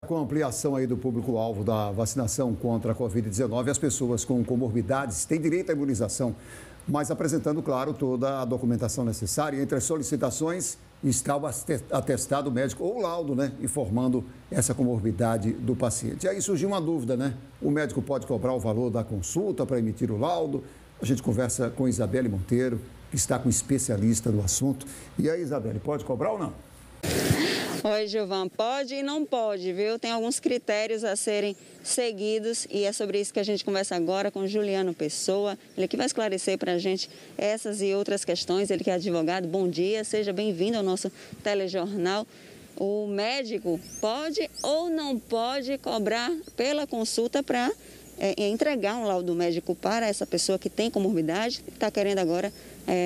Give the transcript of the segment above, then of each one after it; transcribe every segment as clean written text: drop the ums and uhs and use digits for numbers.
Com a ampliação aí do público-alvo da vacinação contra a Covid-19, as pessoas com comorbidades têm direito à imunização, mas apresentando, claro, toda a documentação necessária. Entre as solicitações está o atestado médico ou laudo, né, informando essa comorbidade do paciente. E aí surgiu uma dúvida, né? O médico pode cobrar o valor da consulta para emitir o laudo? A gente conversa com Isabelle Monteiro, que está com especialista no assunto. E aí, Isabelle, pode cobrar ou não? Oi, Gilvan, pode e não pode, viu? Tem alguns critérios a serem seguidos e é sobre isso que a gente conversa agora com Juliano Pessoa. Ele que vai esclarecer para a gente essas e outras questões. Ele que é advogado. Bom dia, seja bem-vindo ao nosso telejornal. O médico pode ou não pode cobrar pela consulta para entregar um laudo médico para essa pessoa que tem comorbidade e está querendo agora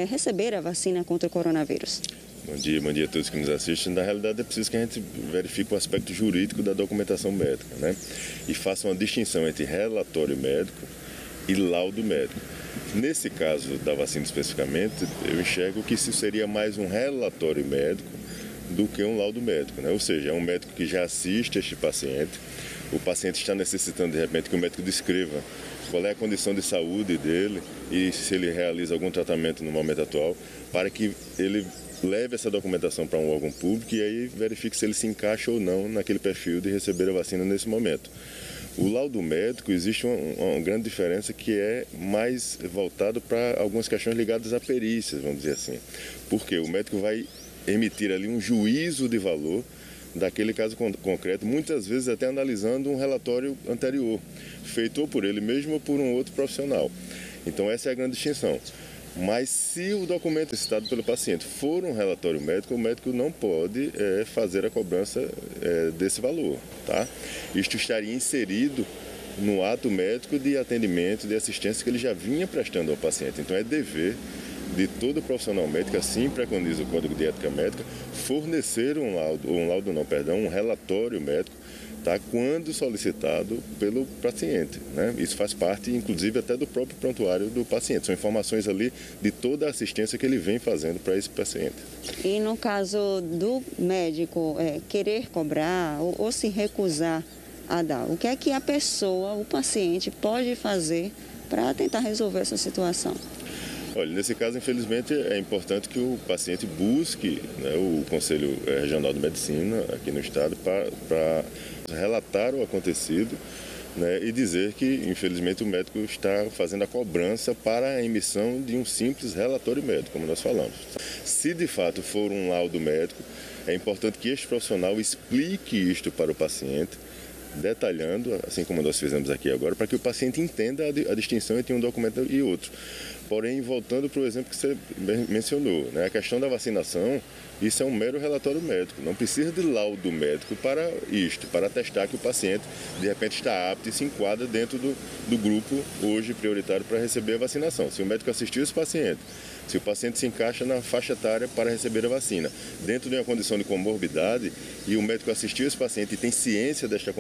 receber a vacina contra o coronavírus? Bom dia a todos que nos assistem. Na realidade, é preciso que a gente verifique o aspecto jurídico da documentação médica, né? E faça uma distinção entre relatório médico e laudo médico. Nesse caso da vacina especificamente, eu enxergo que isso seria mais um relatório médico do que um laudo médico, né? Ou seja, é um médico que já assiste este paciente. O paciente está necessitando, de repente, que o médico descreva qual é a condição de saúde dele e se ele realiza algum tratamento no momento atual, para que ele leve essa documentação para um órgão público e aí verifique se ele se encaixa ou não naquele perfil de receber a vacina nesse momento. O laudo médico, existe uma grande diferença que é mais voltado para algumas questões ligadas a perícias, vamos dizer assim. Porque o médico vai emitir ali um juízo de valor daquele caso concreto, muitas vezes até analisando um relatório anterior, feito ou por ele mesmo ou por um outro profissional. Então essa é a grande distinção. Mas se o documento citado pelo paciente for um relatório médico, o médico não pode fazer a cobrança desse valor, tá? Isto estaria inserido no ato médico de atendimento, de assistência que ele já vinha prestando ao paciente. Então é dever de todo profissional médico, assim preconiza o Código de Ética Médica, fornecer um relatório médico, tá, quando solicitado pelo paciente, né? Isso faz parte, inclusive, até do próprio prontuário do paciente. São informações ali de toda a assistência que ele vem fazendo para esse paciente. E no caso do médico querer cobrar ou se recusar a dar, o que é que a pessoa, o paciente, pode fazer para tentar resolver essa situação? Olha, nesse caso, infelizmente, é importante que o paciente busque, né, o Conselho Regional de Medicina aqui no estado para relatar o acontecido, né, e dizer que, infelizmente, o médico está fazendo a cobrança para a emissão de um simples relatório médico, como nós falamos. Se de fato for um laudo médico, é importante que este profissional explique isto para o paciente, detalhando, assim como nós fizemos aqui agora, para que o paciente entenda a distinção entre um documento e outro. Porém, voltando para o exemplo que você mencionou, né, a questão da vacinação, isso é um mero relatório médico. Não precisa de laudo médico para isto, para atestar que o paciente, de repente, está apto e se enquadra dentro do grupo hoje prioritário para receber a vacinação. Se o médico assistiu esse paciente, se o paciente se encaixa na faixa etária para receber a vacina, dentro de uma condição de comorbidade, e o médico assistiu esse paciente e tem ciência desta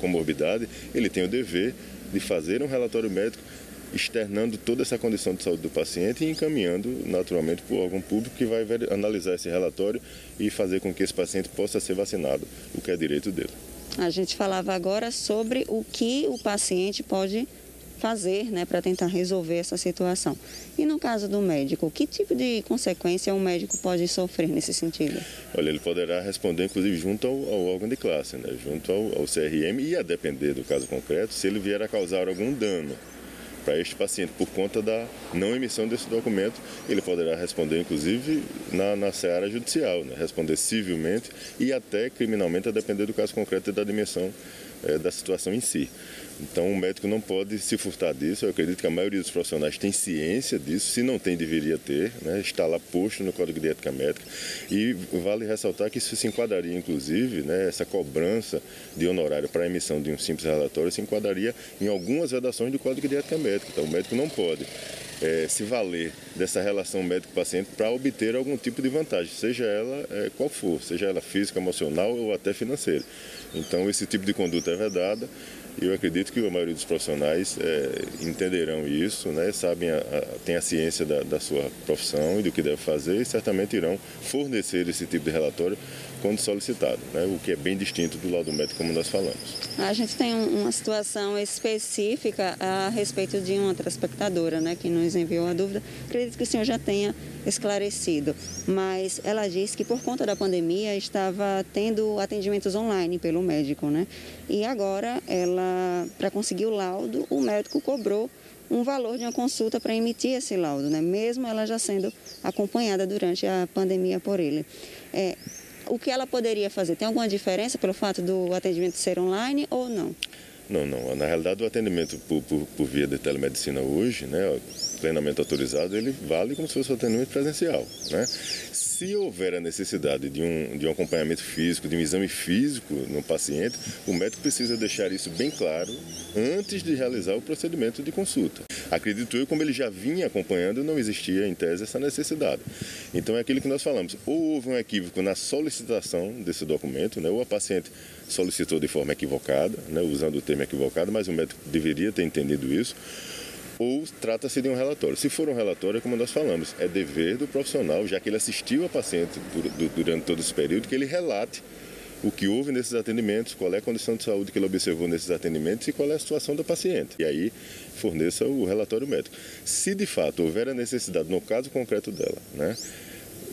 comorbidade, ele tem o dever de fazer um relatório médico externando toda essa condição de saúde do paciente e encaminhando naturalmente para o órgão público que vai analisar esse relatório e fazer com que esse paciente possa ser vacinado, o que é direito dele. A gente falava agora sobre o que o paciente pode fazer, né, para tentar resolver essa situação. E no caso do médico, que tipo de consequência um médico pode sofrer nesse sentido? Olha, ele poderá responder, inclusive, junto ao órgão de classe, né, junto ao CRM, e a depender do caso concreto, se ele vier a causar algum dano para este paciente por conta da não emissão desse documento, ele poderá responder, inclusive, na seara judicial, né? Responder civilmente e até criminalmente, a depender do caso concreto e da dimensão da situação em si. Então, o médico não pode se furtar disso. Eu acredito que a maioria dos profissionais tem ciência disso. Se não tem, deveria ter, né? Está lá posto no Código de Ética Médica. E vale ressaltar que isso se enquadraria, inclusive, né, essa cobrança de honorário para a emissão de um simples relatório se enquadraria em algumas vedações do Código de Ética Médica. Então, o médico não pode se valer dessa relação médico-paciente para obter algum tipo de vantagem, seja ela qual for, seja ela física, emocional ou até financeira. Então, esse tipo de conduta é vedada. Eu acredito que a maioria dos profissionais entenderão isso, né? Sabem, têm a ciência da sua profissão e do que deve fazer e certamente irão fornecer esse tipo de relatório quando solicitado, né? O que é bem distinto do laudo médico, como nós falamos. A gente tem uma situação específica a respeito de uma telespectadora, né, que nos enviou a dúvida. Acredito que o senhor já tenha esclarecido, mas ela disse que por conta da pandemia estava tendo atendimentos online pelo médico, né? E agora, para conseguir o laudo, o médico cobrou um valor de uma consulta para emitir esse laudo, né? Mesmo ela já sendo acompanhada durante a pandemia por ele. O que ela poderia fazer? Tem alguma diferença pelo fato do atendimento ser online ou não? Não. Na realidade, o atendimento por via de telemedicina hoje, né, plenamente autorizado, ele vale como se fosse um atendimento presencial, né? Se houver a necessidade de um acompanhamento físico, de um exame físico no paciente, o médico precisa deixar isso bem claro antes de realizar o procedimento de consulta. Acredito eu, como ele já vinha acompanhando, não existia em tese essa necessidade. Então é aquilo que nós falamos, ou houve um equívoco na solicitação desse documento, né, ou a paciente solicitou de forma equivocada, né, usando o termo equivocado, mas o médico deveria ter entendido isso, ou trata-se de um relatório. Se for um relatório, como nós falamos, é dever do profissional, já que ele assistiu a paciente durante todo esse período, que ele relate o que houve nesses atendimentos, qual é a condição de saúde que ele observou nesses atendimentos e qual é a situação da paciente. E aí forneça o relatório médico. Se de fato houver a necessidade, no caso concreto dela, né,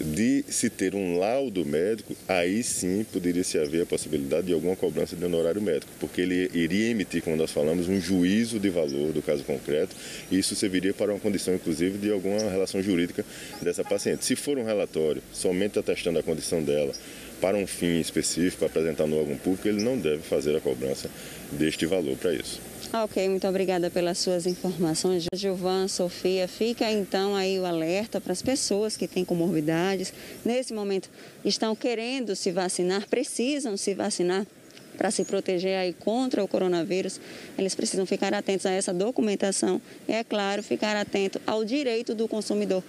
de se ter um laudo médico, aí sim poderia se haver a possibilidade de alguma cobrança de honorário médico, porque ele iria emitir, como nós falamos, um juízo de valor do caso concreto, e isso serviria para uma condição, inclusive, de alguma relação jurídica dessa paciente. Se for um relatório somente atestando a condição dela para um fim específico, apresentar no órgão público, ele não deve fazer a cobrança deste valor para isso. Ok, muito obrigada pelas suas informações. Gilvan, Sofia, fica então aí o alerta para as pessoas que têm comorbidades, nesse momento estão querendo se vacinar, precisam se vacinar para se proteger aí contra o coronavírus. Eles precisam ficar atentos a essa documentação e, é claro, ficar atento ao direito do consumidor.